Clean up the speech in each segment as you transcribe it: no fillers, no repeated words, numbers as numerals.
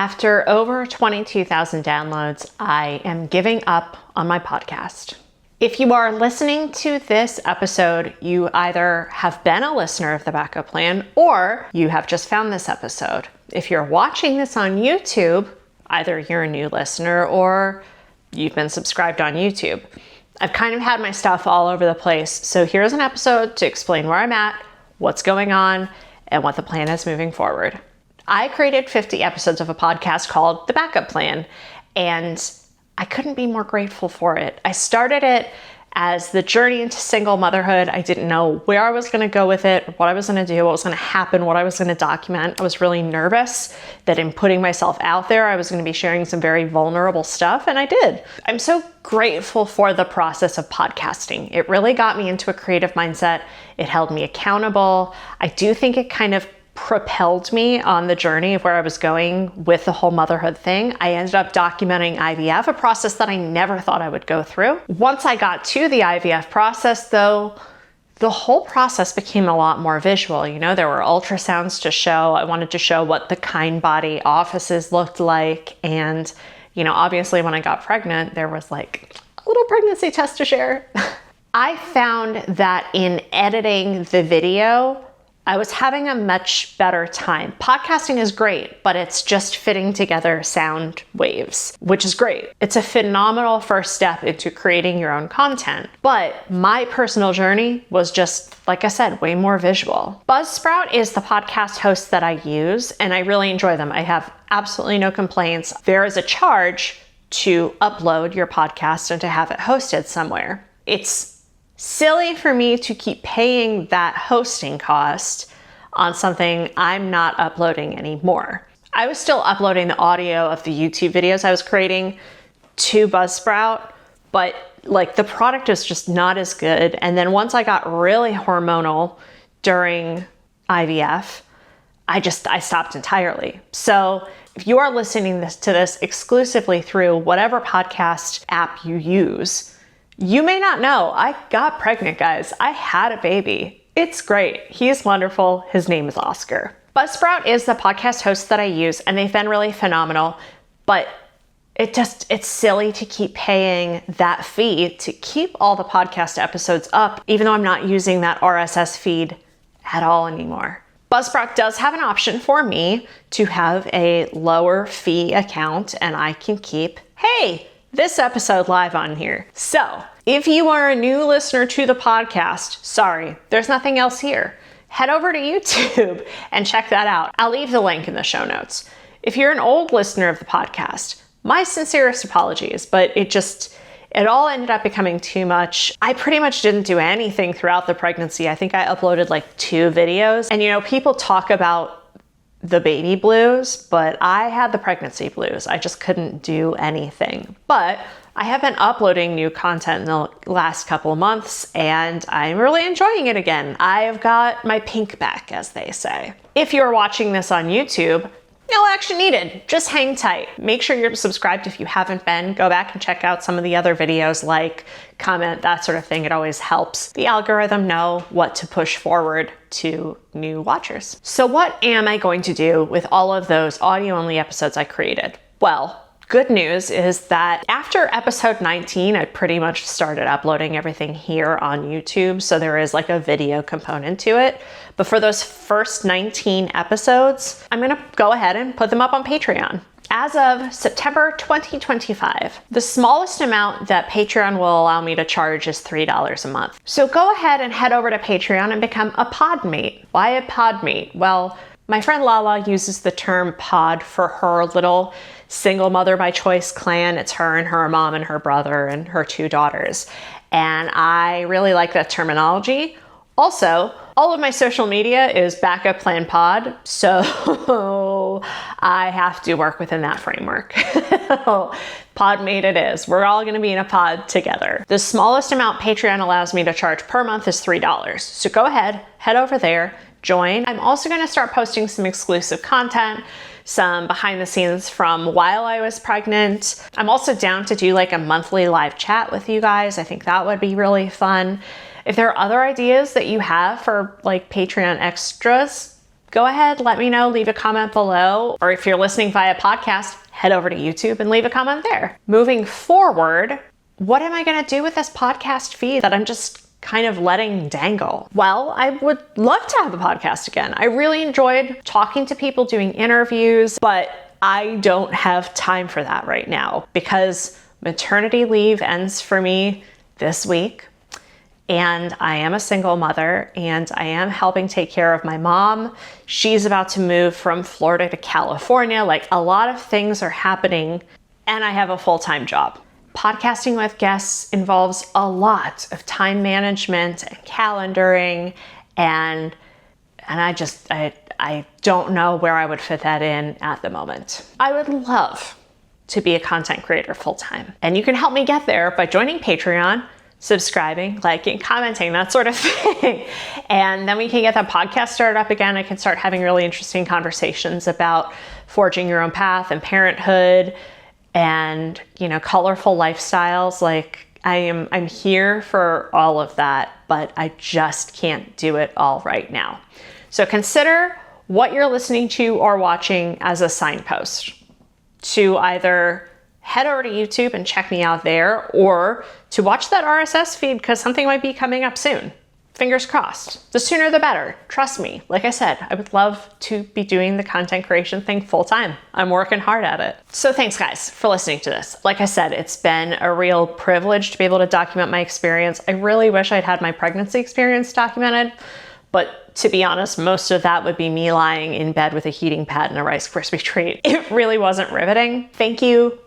After over 22,000 downloads, I am giving up on my podcast. If you are listening to this episode, you either have been a listener of The Backup Plan or you have just found this episode. If you're watching this on YouTube, either you're a new listener or you've been subscribed on YouTube. I've kind of had my stuff all over the place, so here's an episode to explain where I'm at, what's going on, and what the plan is moving forward. I created 50 episodes of a podcast called The Backup Plan, and I couldn't be more grateful for it. I started it as the journey into single motherhood. I didn't know where I was going to go with it, what I was going to do, what was going to happen, what I was going to document. I was really nervous that in putting myself out there, I was going to be sharing some very vulnerable stuff, and I did. I'm so grateful for the process of podcasting. It really got me into a creative mindset. It held me accountable. I do think it kind of propelled me on the journey of where I was going with the whole motherhood thing. I ended up documenting IVF, a process that I never thought I would go through. Once I got to the IVF process, though, the whole process became a lot more visual. You know, there were ultrasounds to show. I wanted to show what the Kind Body offices looked like. And, you know, obviously when I got pregnant, there was like a little pregnancy test to share. I found that in editing the video, I was having a much better time. Podcasting is great, but it's just fitting together sound waves, which is great. It's a phenomenal first step into creating your own content. But my personal journey was just, like I said, way more visual. Buzzsprout is the podcast host that I use, and I really enjoy them. I have absolutely no complaints. There is a charge to upload your podcast and to have it hosted somewhere. It's silly for me to keep paying that hosting cost on something I'm not uploading anymore. I was still uploading the audio of the YouTube videos I was creating to Buzzsprout, but like the product is just not as good. And then once I got really hormonal during IVF, I stopped entirely. So if you are listening to this exclusively through whatever podcast app you use, you may not know, I got pregnant, guys. I had a baby. It's great. He's wonderful. His name is Oscar. Buzzsprout is the podcast host that I use, and they've been really phenomenal, but it's silly to keep paying that fee to keep all the podcast episodes up, even though I'm not using that RSS feed at all anymore. Buzzsprout does have an option for me to have a lower fee account, and I can keep, hey, this episode live on here. So if you are a new listener to the podcast, sorry, there's nothing else here. Head over to YouTube and check that out. I'll leave the link in the show notes. If you're an old listener of the podcast, my sincerest apologies, but it all ended up becoming too much. I pretty much didn't do anything throughout the pregnancy. I think I uploaded like 2 videos. And you know, people talk about the baby blues, but I had the pregnancy blues. I just couldn't do anything. But I have been uploading new content in the last couple of months, and I'm really enjoying it again. I've got my pink back, as they say. If you're watching this on YouTube, no action needed. Just hang tight. Make sure you're subscribed if you haven't been. Go back and check out some of the other videos, like, comment, that sort of thing. It always helps the algorithm know what to push forward to new watchers. So what am I going to do with all of those audio-only episodes I created? Well, good news is that after episode 19, I pretty much started uploading everything here on YouTube. So there is like a video component to it. But for those first 19 episodes, I'm gonna go ahead and put them up on Patreon. As of September 2025, the smallest amount that Patreon will allow me to charge is $3 a month. So go ahead and head over to Patreon and become a podmate. Why a podmate? Well, my friend Lala uses the term pod for her little single mother by choice clan. It's her and her mom and her brother and her 2 daughters. And I really like that terminology. Also, all of my social media is Backup Plan Pod, so I have to work within that framework. Podmate it is. We're all going to be in a pod together. The smallest amount Patreon allows me to charge per month is $3. So go ahead, head over there, join. I'm also going to start posting some exclusive content, some behind the scenes from while I was pregnant. I'm also down to do like a monthly live chat with you guys. I think that would be really fun. If there are other ideas that you have for like Patreon extras, go ahead, let me know, leave a comment below. Or if you're listening via podcast, head over to YouTube and leave a comment there. Moving forward, what am I going to do with this podcast feed that I'm just kind of letting dangle? Well, I would love to have a podcast again. I really enjoyed talking to people, doing interviews, but I don't have time for that right now because maternity leave ends for me this week. And I am a single mother and I am helping take care of my mom. She's about to move from Florida to California. Like, a lot of things are happening and I have a full-time job. Podcasting with guests involves a lot of time management and calendaring, and I don't know where I would fit that in at the moment. I would love to be a content creator full-time, and you can help me get there by joining Patreon, subscribing, liking, commenting, that sort of thing. And then we can get that podcast started up again. I can start having really interesting conversations about forging your own path and parenthood and, colorful lifestyles. Like, I'm here for all of that, but I just can't do it all right now. So consider what you're listening to or watching as a signpost to either head over to YouTube and check me out there, or to watch that RSS feed because something might be coming up soon. Fingers crossed. The sooner the better. Trust me. Like I said, I would love to be doing the content creation thing full time. I'm working hard at it. So thanks guys for listening to this. Like I said, it's been a real privilege to be able to document my experience. I really wish I'd had my pregnancy experience documented, but to be honest, most of that would be me lying in bed with a heating pad and a Rice Krispie treat. It really wasn't riveting. Thank you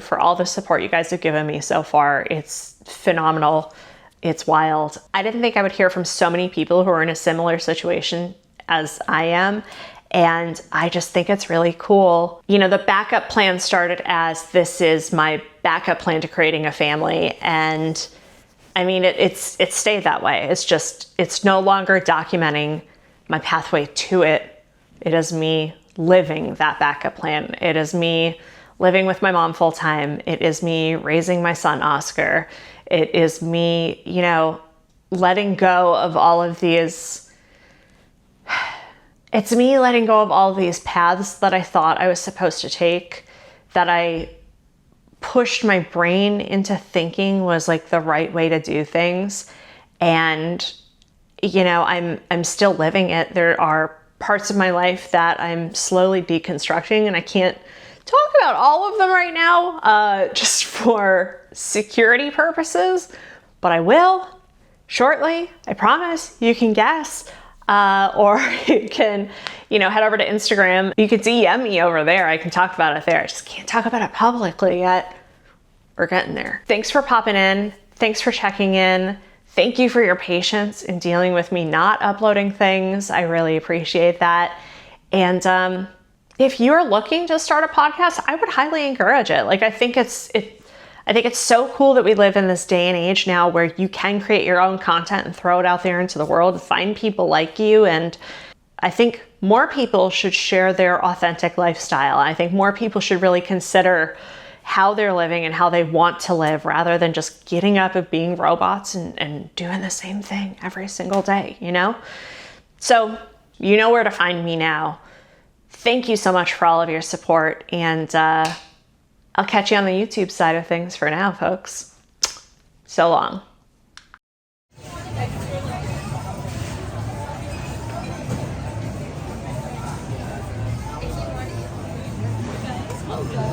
for all the support you guys have given me so far. It's phenomenal. It's wild. I didn't think I would hear from so many people who are in a similar situation as I am. And I just think it's really cool. The backup plan started as, this is my backup plan to creating a family. And I mean, it's stayed that way. It's no longer documenting my pathway to it. It is me living that backup plan. It is me living with my mom full time. It is me raising my son, Oscar. It is me, letting go of all of these. It's me letting go of all of these paths that I thought I was supposed to take, that I pushed my brain into thinking was like the right way to do things. And, I'm still living it. There are parts of my life that I'm slowly deconstructing, and I can't talk about all of them right now, just for security purposes, but I will shortly. I promise. You can guess, or you can, head over to Instagram. You can DM me over there. I can talk about it there. I just can't talk about it publicly yet. We're getting there. Thanks for popping in. Thanks for checking in. Thank you for your patience in dealing with me not uploading things. I really appreciate that. And if you're looking to start a podcast, I would highly encourage it. Like, I think it's so cool that we live in this day and age now where you can create your own content and throw it out there into the world, find people like you. And I think more people should share their authentic lifestyle. I think more people should really consider how they're living and how they want to live, rather than just getting up and being robots and doing the same thing every single day, So you know where to find me now. Thank you so much for all of your support, and I'll catch you on the YouTube side of things for now, folks. So long. Okay.